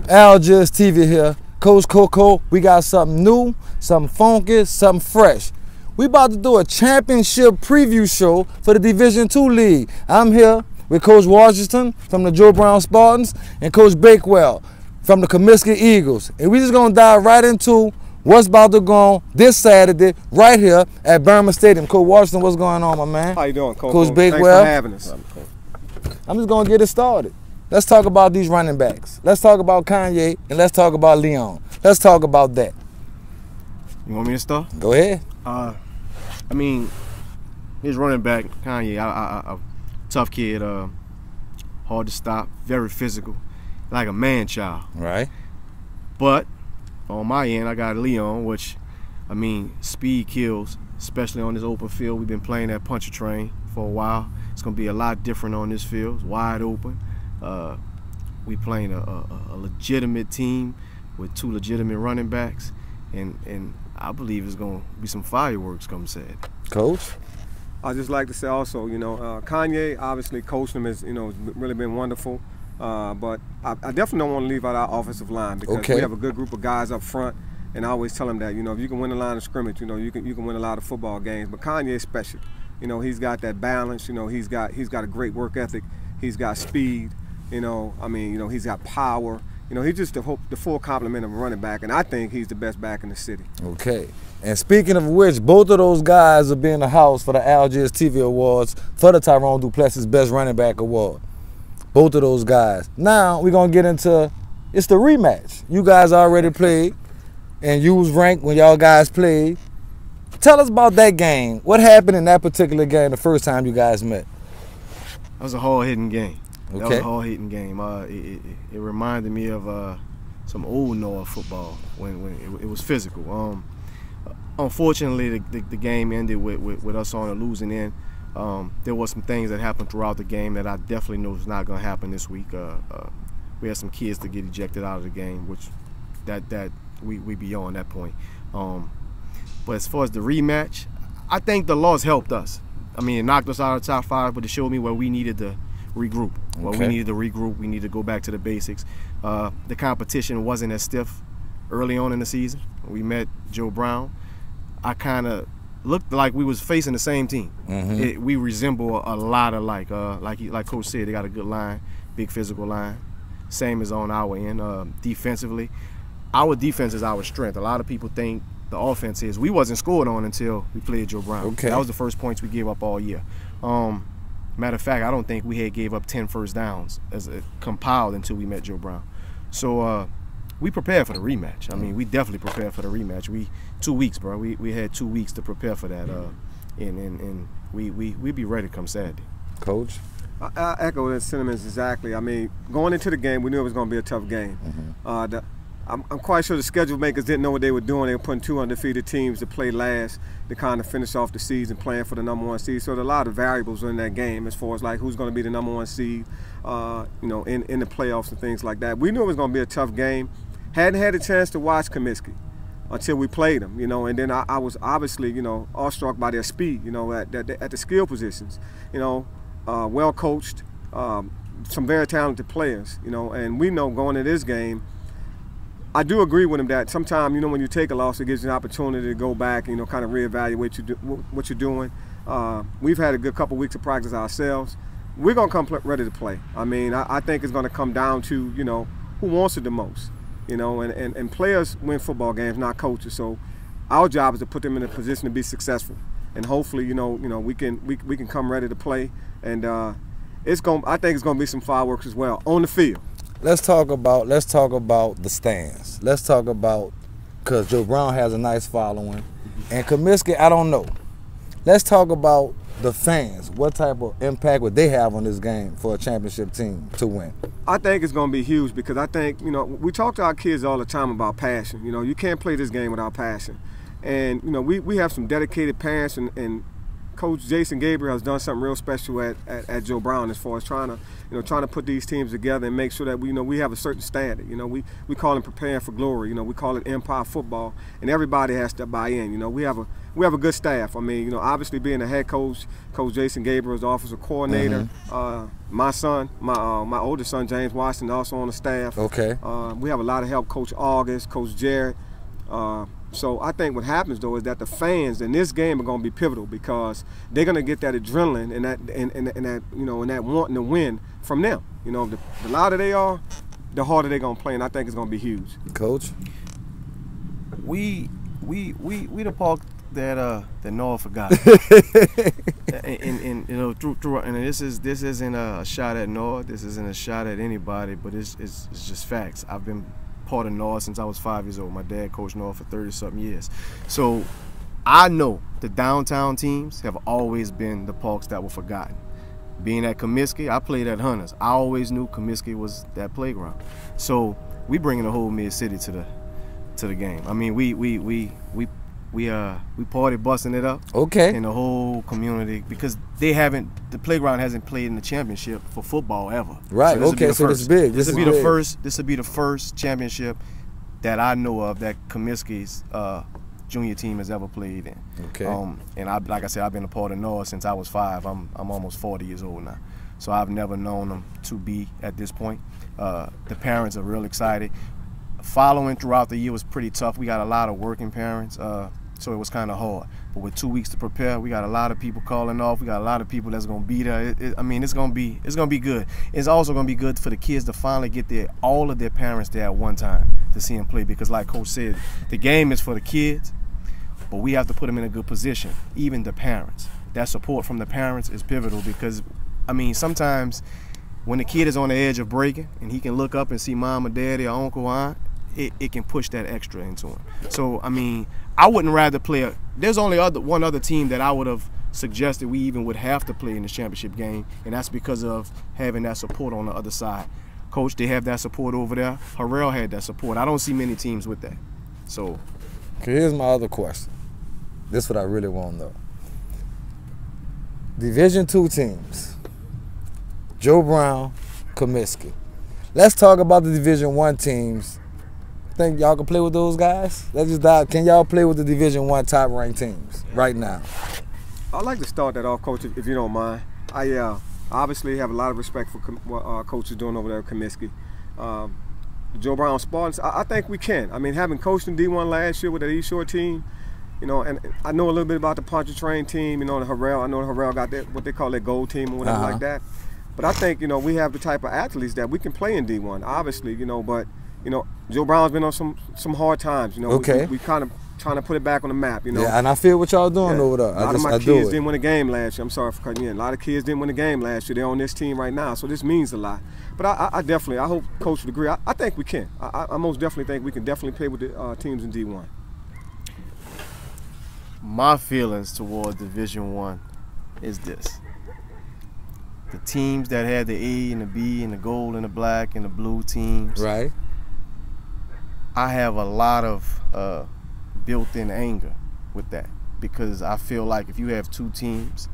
Algiers TV here. Coach Coco, we got something new, something funky, something fresh. We about to do a championship preview show for the Division II League. I'm here with Coach Washington from the Joe Brown Spartans and Coach Bakewell from the Comiskey Eagles. And we just gonna dive right into what's about to go on this Saturday right here at Burma Stadium. Coach Washington, what's going on, my man? How you doing, Coach? Coach Bakewell. Thanks for having us. I'm just gonna get it started. Let's talk about these running backs. Let's talk about Kanye and let's talk about Leon. Let's talk about that. You want me to start? Go ahead. I mean, his running back, Kanye, a tough kid, hard to stop, very physical, like a man child. Right. But on my end, I got Leon, which, I mean, speed kills, especially on this open field. We've been playing that puncher train for a while. It's going to be a lot different on this field. It's wide open. We playing a legitimate team with two legitimate running backs, and I believe it's going to be some fireworks come Saturday. Coach? I'd just like to say also, Kanye, obviously coaching him has, really been wonderful. But I definitely don't want to leave out our offensive line because we have a good group of guys up front, and I always tell him that, if you can win the line of scrimmage, you can win a lot of football games. But Kanye is special. He's got that balance. He's got a great work ethic. He's got speed. He's got power. He's just the full complement of a running back, and I think he's the best back in the city. Okay. And speaking of which, both of those guys will be in the house for the Algiers TV Awards for the Tyrone Duplessis Best Running Back Award. Both of those guys. Now we're gonna get into it's the rematch. You guys already played, and you was ranked when y'all guys played. Tell us about that game. What happened in that particular game the first time you guys met? That was a hard-hitting game. Okay. That was a hard-hitting game. It reminded me of some old Noah football when it was physical. Unfortunately, the game ended with us on a losing end. There were some things that happened throughout the game that I definitely know is not going to happen this week. We had some kids to get ejected out of the game, which we beyond that point. But as far as the rematch, I think the loss helped us. I mean, it knocked us out of the top 5, but it showed me where we needed to regroup. We needed to regroup. We needed to go back to the basics. The competition wasn't as stiff early on in the season. We met Joe Brown. I kind of looked like we was facing the same team. We resemble a lot alike. Like Coach said, they got a good line, big physical line. Same as on our end. Defensively, our defense is our strength. A lot of people think the offense is. We wasn't scored on until we played Joe Brown. Okay. That was the first points we gave up all year. Matter of fact, I don't think we had gave up 10 first downs as compiled until we met Joe Brown. So we prepared for the rematch. I mean, we definitely prepared for the rematch. 2 weeks, bro. We had 2 weeks to prepare for that, and we be ready come Saturday. Coach? I echo that sentiments exactly. I mean, going into the game, we knew it was going to be a tough game. I'm quite sure the schedule makers didn't know what they were doing. They were putting 2 undefeated teams to play last to kind of finish off the season playing for the #1 seed. So there are a lot of variables in that game as far as like who's going to be the #1 seed, in the playoffs and things like that. We knew it was going to be a tough game. Hadn't had a chance to watch Comiskey until we played them, and then I was obviously, awestruck by their speed, at the skill positions, well coached, some very talented players, and we know going into this game, I do agree with him that sometimes, when you take a loss, it gives you an opportunity to go back and, kind of reevaluate what you're doing. We've had a good couple weeks of practice ourselves. We're going to come ready to play. I mean, I think it's going to come down to, who wants it the most, and players win football games, not coaches. So our job is to put them in a position to be successful. And hopefully, we can come ready to play. And I think it's going to be some fireworks as well on the field. Let's talk about the stands. Let's talk about, because Joe Brown has a nice following, and Comiskey, I don't know. Let's talk about the fans. What type of impact would they have on this game for a championship team to win? I think it's going to be huge because I think, we talk to our kids all the time about passion. You can't play this game without passion. And, we have some dedicated parents and Coach Jason Gabriel has done something real special at Joe Brown as far as trying to put these teams together and make sure that we have a certain standard. We call it preparing for glory. We call it Empire football, and everybody has to buy in. We have a good staff. I mean, obviously being a head coach, Coach Jason Gabriel is the offensive coordinator. My son, my oldest son James Washington, also on the staff. Okay. We have a lot of help. Coach August, Coach Jarrett. So I think what happens though is that the fans in this game are going to be pivotal because they're going to get that adrenaline and that wanting to win from them. The louder they are, the harder they're going to play, and I think it's going to be huge. Coach, we the park that Noah forgot. and this isn't a shot at Noah. This isn't a shot at anybody, but it's just facts. I've been part of Noah since I was 5 years old. My dad coached Noah for 30-something years. So I know the downtown teams have always been the parks that were forgotten. Being at Comiskey, I played at Hunters. I always knew Comiskey was that playground. So we bringing the whole mid-city to the game. I mean, we party busting it up. Okay. In the whole community because the playground hasn't played in the championship for football ever. Right. So so it's big. This will be the first championship that I know of that Comiskey's junior team has ever played in. Okay. And like I said, I've been a part of Noah since I was 5. I'm almost 40 years old now, so I've never known them to be at this point. The parents are real excited. Following throughout the year was pretty tough. We got a lot of working parents. So it was kind of hard. But with 2 weeks to prepare, we got a lot of people calling off. We got a lot of people that's going to be there. I mean, it's going to be good. It's also going to be good for the kids to finally get all of their parents there at one time to see them play. Because like Coach said, the game is for the kids, but we have to put them in a good position, even the parents. That support from the parents is pivotal because, I mean, sometimes when the kid is on the edge of breaking and he can look up and see mom or daddy or uncle or aunt, it can push that extra into him. So, I mean, I wouldn't rather play there's only one other team that I would have suggested we even would have to play in the championship game, and that's because of having that support on the other side. Coach, they have that support over there. Harrell had that support. I don't see many teams with that. So, okay, here's my other question. This is what I really want to know. Division II teams, Joe Brown, Comiskey. Let's talk about the Division I teams. Think y'all can play with those guys? Let's just dive. Can y'all play with the Division I top-ranked teams right now? I'd like to start that off, Coach, if you don't mind. I obviously have a lot of respect for what Coach is doing over there at Comiskey. Joe Brown Spartans, I think we can. I mean, having coached in D1 last year with the East Shore team, and I know a little bit about the Pontchartrain team, the Harrell. I know the Harrell got that, what they call their gold team or whatever like that. But I think, we have the type of athletes that we can play in D1, obviously, but Joe Brown's been on some hard times. Okay. We kind of trying to put it back on the map. Yeah, and I feel what y'all doing over there. A lot of my kids didn't win a game last year. I'm sorry for cutting you in. A lot of kids didn't win a game last year. They're on this team right now, so this means a lot. But I definitely, I hope Coach would agree. I think we can. I most definitely think we can definitely play with the teams in D1. My feelings toward Division I is this. The teams that had the A and the B and the gold and the black and the blue teams. Right. I have a lot of built-in anger with that because I feel like if you have two teams,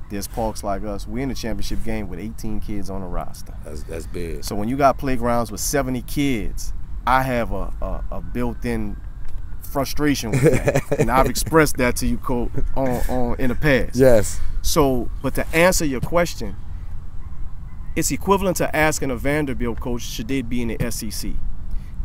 there's parks like us. We're in the championship game with 18 kids on the roster. That's big. So when you got playgrounds with 70 kids, I have a built-in frustration with that, and I've expressed that to you, Coach, in the past. Yes. So, but to answer your question, it's equivalent to asking a Vanderbilt coach, should they be in the SEC?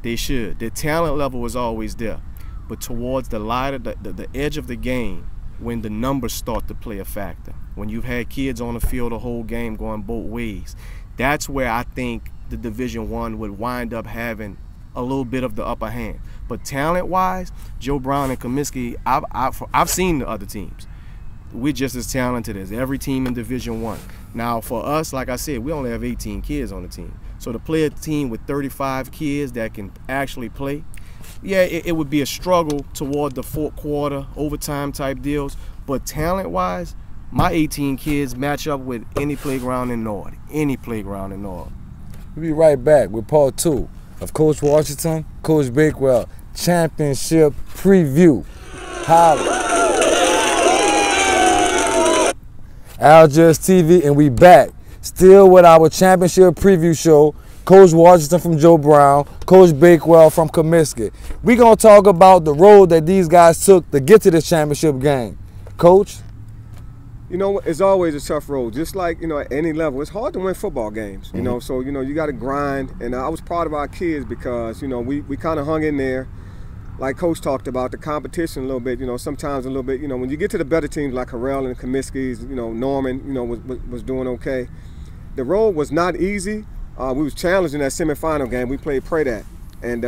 They should. Their talent level is always there. But towards the lighter, the edge of the game, when the numbers start to play a factor, when you've had kids on the field the whole game going both ways, that's where I think the Division I would wind up having a little bit of the upper hand. But talent-wise, Joe Brown and Comiskey, I've seen the other teams. We're just as talented as every team in Division I. Now, for us, like I said, we only have 18 kids on the team. So to play a team with 35 kids that can actually play, yeah, it would be a struggle toward the fourth quarter, overtime type deals. But talent-wise, my 18 kids match up with any playground in North. Any playground in North. We'll be right back with part 2 of Coach Washington, Coach Bakewell, Championship Preview. Holla. Algiers TV, and we back. Still with our championship preview show. Coach Washington from Joe Brown, Coach Bakewell from Comiskey. We're going to talk about the road that these guys took to get to this championship game. Coach? You know, it's always a tough road. Just like, you know, at any level, it's hard to win football games, you know. So, you know, you got to grind. And I was proud of our kids because, you know, we kind of hung in there. Like Coach talked about, the competition a little bit, you know, sometimes a little bit, you know, when you get to the better teams like Harrell and Comiskey's, you know, Norman, you know, was doing okay. The road was not easy. We was challenged in that semifinal game. We played Predat. And,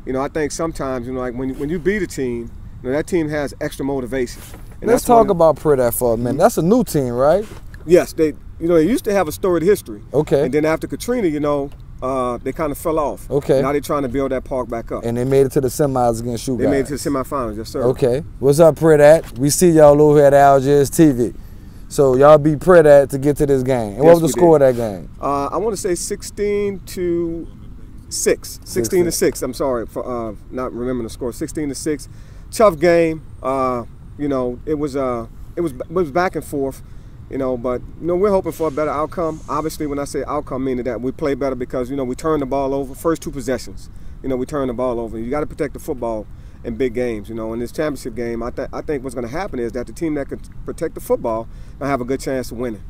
you know, I think sometimes, you know, like when you beat a team, you know, that team has extra motivation. And let's talk about Predat for a minute. That's a new team, right? Yes. They used to have a storied history. Okay. And then after Katrina, you know, they kind of fell off. Okay. Now they're trying to build that park back up. And they made it to the semis against you guys. They made it to the semifinals, yes, sir. Okay. What's up, Predat? We see y'all over here at Algiers TV. So y'all beat Predat to get to this game. And what was the score of that game? I want to say 16-6. 16-6. I'm sorry for not remembering the score. 16-6. Tough game. You know, it was back and forth. You know, but you know, we're hoping for a better outcome. Obviously, when I say outcome, meaning that we play better because, you know, we turned the ball over. First 2 possessions, you know, we turned the ball over. You got to protect the football in big games. You know, in this championship game, I think what's going to happen is that the team that can protect the football will have a good chance of winning.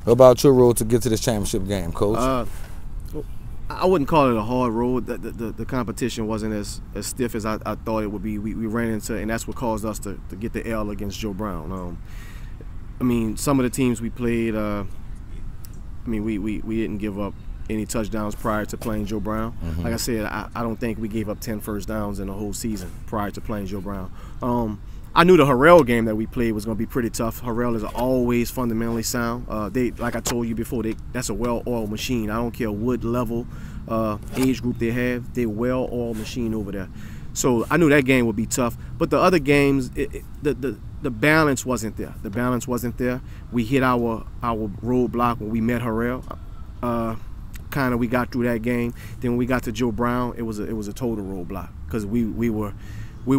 What about your road to get to this championship game, Coach? I wouldn't call it a hard road. The competition wasn't as stiff as I thought it would be. We ran into, and that's what caused us to get the L against Joe Brown. I mean, some of the teams we played, I mean, we didn't give up any touchdowns prior to playing Joe Brown. Like I said, I don't think we gave up 10 first downs in the whole season prior to playing Joe Brown. I knew the Harrell game that we played was going to be pretty tough. Harrell is always fundamentally sound. Like I told you before, that's a well-oiled machine. I don't care what level, age group they have. They're well-oiled machine over there. So I knew that game would be tough. But the other games, the balance wasn't there. The balance wasn't there. We hit our roadblock when we met Harrell. Kind of we got through that game. Then when we got to Joe Brown, it was a total roadblock because we were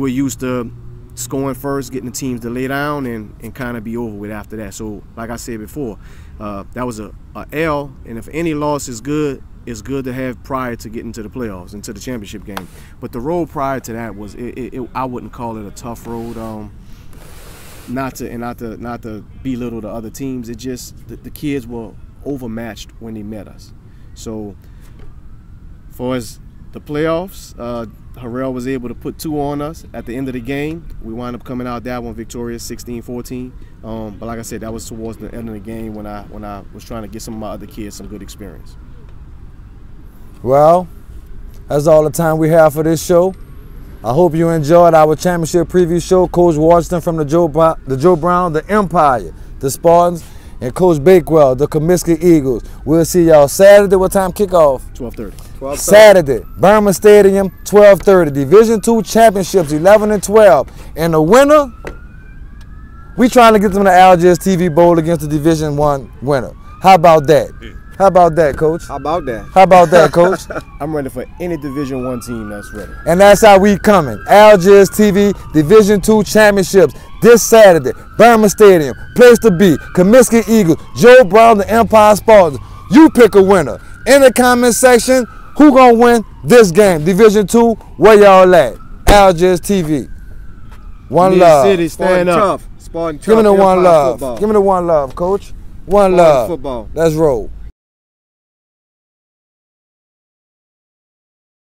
used to scoring first, getting the teams to lay down, and kind of be over with after that. So like I said before, that was a L, and if any loss is good, it's good to have prior to getting to the playoffs and to the championship game. But the road prior to that was I wouldn't call it a tough road. Not to belittle the other teams. It just the kids were overmatched when they met us. So for as the playoffs, Harrell was able to put 2 on us at the end of the game. We wound up coming out that one victorious, 16-14. But like I said, that was towards the end of the game when I was trying to get some of my other kids some good experience. Well, that's all the time we have for this show. I hope you enjoyed our championship preview show. Coach Washington from the Joe Brown, the Empire, the Spartans, and Coach Bakewell, the Comiskey Eagles. We'll see y'all Saturday. What time kickoff? 12:30. Saturday, Burma Stadium, 12:30. Division II championships, 11 and 12. And the winner, we trying to get them to the Algiers TV Bowl against the Division I winner. How about that? How about that, Coach? How about that? How about that, Coach? I'm ready for any Division I team that's ready. And that's how we coming. Algiers TV Division II championships this Saturday, Burma Stadium, place to be, Comiskey Eagles, Joe Brown, the Empire Spartans. You pick a winner. In the comment section, who gonna win this game? Division II, where y'all at? Algiers TV. One love. City, stand up. Spartan tough. Give me the one love. Football. Give me the one love, Coach. One Spartan love. Football. Let's roll.